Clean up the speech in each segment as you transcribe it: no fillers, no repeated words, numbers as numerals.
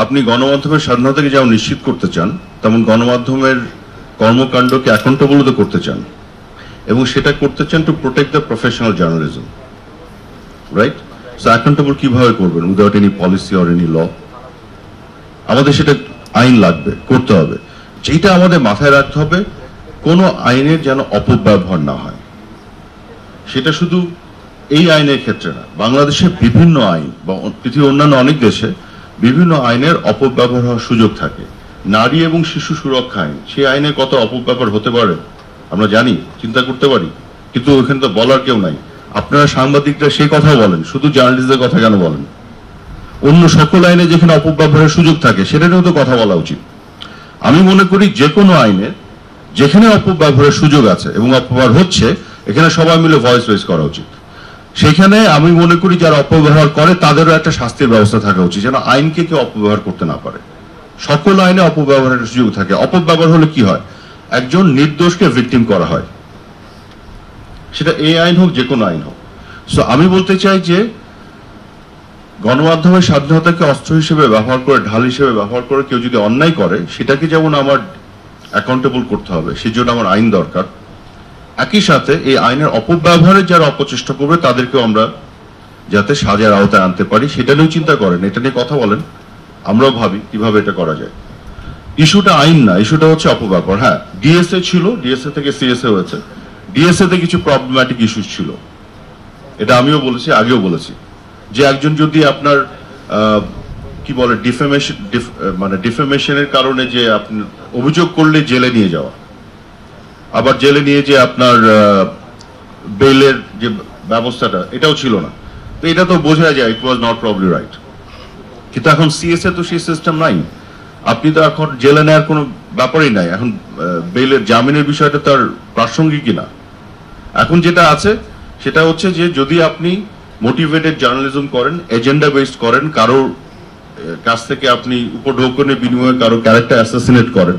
আপনি গণমাধ্যমের স্বাধীনতাকে যেমন নিশ্চিত করতে চান, তেমন গণমাধ্যমের কর্মকাণ্ডকে অ্যাকাউন্টেবল করতে চান, এবং সেটা করতে চান to protect the professional journalism, right? So accountable কিভাবে করবেন without any policy or any law? আমাদের সেটা আইন লাগবে, করতে হবে। যেটা আমাদের মাথায় রাখতে হবে, কোনো আইনের যেন অপব্যবহার না হয়। সেটা শুধু এই আইনের ক্ষেত্রে না, বাংলাদেশে বিভিন্ন আইন বা পৃথিবীর অন্যান্য অনেক দেশে বিভিন্ন আইনের অপব্যবহার হওয়ার সুযোগ থাকে। নারী এবং শিশু সুরক্ষা আইন, সেই আইনে কত অপব্যবহার হতে পারে আমরা জানি, চিন্তা করতে পারি, কিন্তু ওখানে তো বলার কেউ নাই। আপনারা সাংবাদিকরা সেই কথা বলেন, শুধু জার্নালিস্টদের কথা কেন বলেন? অন্য সকল আইনে যেখানে অপব্যবহারের সুযোগ থাকে সেটা নিয়েও তো কথা বলা উচিত। আমি মনে করি যে কোনো আইনে যেখানে অপব্যবহারের সুযোগ আছে এবং অপব্যবহার হচ্ছে, এখানে সবাই মিলে ভয়েস রেজ করা উচিত। সেখানে আমি মনে করি যারা অপব্যবহার করে তাদেরও একটা শাস্তির ব্যবস্থা থাকা উচিত, যেন আইনকে কেউ অপব্যবহার করতে না পারে। সকল আইনে অপব্যবহারের সুযোগ থাকে। অপব্যবহার হলে কি হয়? একজন নির্দোষকে ভিকটিম করা হয়, সেটা এই আইন হোক যে কোনো আইন হোক। সো আমি বলতে চাই যে গণমাধ্যমের স্বাধীনতাকে অস্ত্র হিসেবে ব্যবহার করে, ঢাল হিসেবে ব্যবহার করে কেউ যদি অন্যায় করে, সেটাকে যেমন আমার অ্যাকাউন্টেবল করতে হবে, সেই জন্য আমার আইন দরকার। একই সাথে এই আইনের অপব্যবহারের যারা অপচেষ্টা করবে তাদেরকেও আমরা যাতে সাজার আওতায় আনতে পারি সেটা নিয়েও চিন্তা করেন, এটা নিয়ে কথা বলেন, আমরাও ভাবি কিভাবে এটা করা যায়। ইস্যুটা আইন না, ইস্যুটা হচ্ছে অপব্যবহার। হ্যাঁ, ডিএসএ ছিল, ডিএসএ থেকে সিএসএ হয়েছে। ডিএসএ তে কিছু প্রবলেম্যাটিক ইস্যু ছিল, এটা আমিও বলেছি, আগেও বলেছি, যে একজন যদি আপনার কি বলে ডিফেমেশনের কারণে যে আপনি অভিযোগ করলে জেলে নিয়ে যাওয়া, আবার জেলে নিয়ে যে আপনার বেলের যে ব্যবস্থাটা, এটাও ছিল না। তো এটা তো বোঝা যায় ইট ওয়াজ নট প্রবলি রাইট। কিন্তু এখন সিএসএ তো সেই সিস্টেম নাই, আপনি তো এখন জেলে নেওয়ার কোনো ব্যাপারই নাই। এখন বেলের জামিনের বিষয়টা তার প্রাসঙ্গিক কিনা। এখন যেটা আছে সেটা হচ্ছে যে যদি আপনি মোটিভেটেড জার্নালিজম করেন, এজেন্ডা বেসড করেন, কারোর কাছ থেকে আপনি উপঢৌকনের বিনিময়ে কারো ক্যারেক্টার অ্যাসাসিনেট করেন,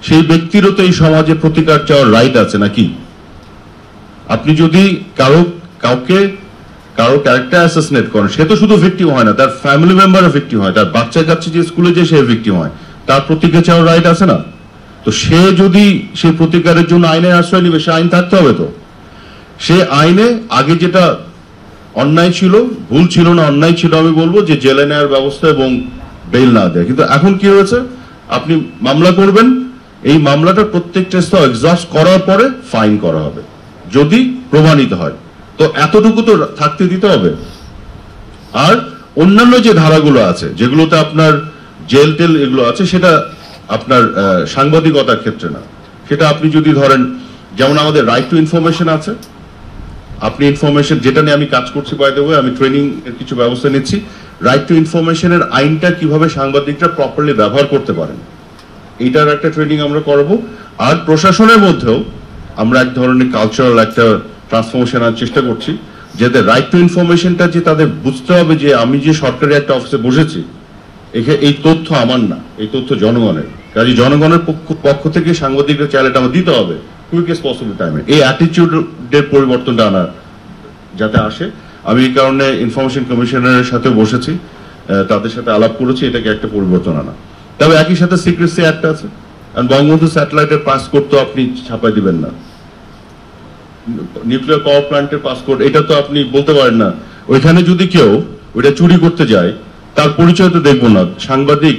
সেই ব্যক্তিরও তো এই সমাজে প্রতিকার চাওয়ার রাইট আছে নাকি? আপনি যদি কারো ক্যারেক্টার অ্যাসাসিনেট করেন, সে তো শুধু ভিকটিম হয় না, তার ফ্যামিলি মেম্বারও ভিকটিম হয়, তার বাচ্চা কাচ্চা যে স্কুলে যে সে ভিকটিম হয়, তার প্রতিকার চাওয়ার রাইট আছে না? তো সে যদি সেই প্রতিকারের জন্য আইনের আশ্রয় নিবে, সে আইন থাকতে হবে। তো সে আইনে আগে যেটা অন্যায় ছিল, ভুল ছিল না, অন্যায় ছিল, আমি বলবো যে জেলে নেওয়ার ব্যবস্থা এবং বেল না দেয়। কিন্তু এখন কি হয়েছে, আপনি মামলা করবেন, এই মামলাটা প্রত্যেকটা স্তর এক্সস্ট করার পরে ফাইন করা হবে যদি প্রমাণিত হয়। তো এতটুকু তো থাকতে দিতে হবে। আর অন্যান্য যে ধারাগুলো আছে যেগুলোতে আপনার জেল টেল এগুলো আছে, সেটা আপনার সাংবাদিকতার ক্ষেত্রে না। সেটা আপনি যদি ধরেন, যেমন আমাদের রাইট টু ইনফরমেশন আছে, আপনি ইনফরমেশন, যেটা নিয়ে আমি কাজ করছি, বাই দ্য ওয়ে আমি ট্রেনিং এর কিছু ব্যবস্থা নিচ্ছি, রাইট টু ইনফরমেশনের আইনটা কিভাবে সাংবাদিকরা প্রপারলি ব্যবহার করতে পারেন, এইটার একটা ট্রেনিং আমরা করব। আর প্রশাসনের মধ্যেও আমরা এক ধরনের কালচারাল একটা ট্রান্সফরমেশন আনার চেষ্টা করছি, যাতে রাইট টু ইনফরমেশনটা যে তাদের বুঝতে হবে যে আমি যে সরকারি একটা অফিসে বসেছি, এই তথ্য আমার না, এই তথ্য জনগণের। কাজে জনগণের পক্ষ থেকে সাংবাদিকরা চাইলে এটা আমার দিতে হবে কুইকেস্ট পসিবল টাইমে। এই অ্যাটিটিউডের পরিবর্তনটা আনা যাতে আসে, আমি এই কারণে ইনফরমেশন কমিশনারের সাথে বসেছি, তাদের সাথে আলাপ করেছি, এটাকে একটা পরিবর্তন আনা। তবে একই সাথে সিক্রেসি অ্যাক্ট আছে, কারণ বঙ্গবন্ধু স্যাটেলাইটের পাসপোর্ট তো আপনি ছাপাই দিবেন না, নিউক্লিয়ার পাওয়ার প্ল্যান্টের পাসপোর্ট, এটা তো আপনি বলতে পারেন না। ওইখানে যদি কেউ ওইটা চুরি করতে যায়, তার পরিচয় তো দেখবো না, সাংবাদিক,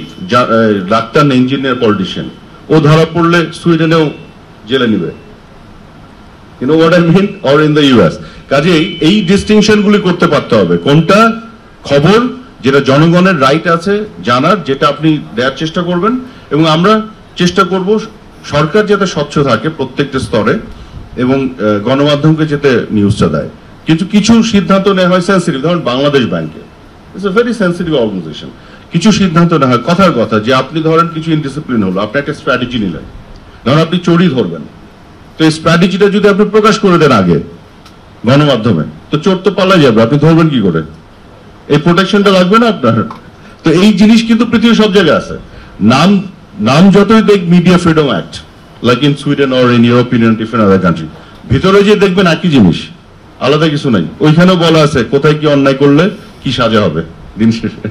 ডাক্তার, ইঞ্জিনিয়ার, পলিটিশিয়ান, ও ধরা পড়লে সুইডেনেও জেলে নিবে, you know what I mean, or in the US. কাজেই এই ডিস্টিংশন গুলি করতে পারতে হবে, কোনটা খবর যেটা জনগণের রাইট আছে জানার, যেটা আপনি দেওয়ার চেষ্টা করবেন, এবং আমরা চেষ্টা করব সরকার যাতে স্বচ্ছ থাকে প্রত্যেকটা স্তরে, এবং গণমাধ্যমকে যাতে নিউজটা দেয়। কিন্তু কিছু সিদ্ধান্ত নেওয়া হয় সেন্সিটিভ, ধরুন বাংলাদেশ ব্যাংকে, it's a very sensitive organization, কিছু সিদ্ধান্ত নেওয়া হয় কথার কথা, যে আপনি ধরেন কিছু ইনডিসিপ্লিন হলো, আপনি একটা স্ট্র্যাটেজি নিলেন, ধরুন আপনি চোরই ধরবেন, তো এই স্ট্র্যাটেজিটা যদি আপনি প্রকাশ করে দেন আগে গণমাধ্যমে, তো চোর তো পালা যাবে, আপনি ধরবেন কি করে? এই প্রোটেকশনটা লাগবে না আপনার? তো এই জিনিস কিন্তু পৃথিবীর সব জায়গায় আছে। নাম যতই দেখ media freedom act, like in Sweden or in European different other country, ভিতরে যে দেখবেন একই জিনিস, আলাদা কিছু নাই। ওইখানেও বলা আছে কোথায় কি অন্যায় করলে কি সাজা হবে দিন শেষে।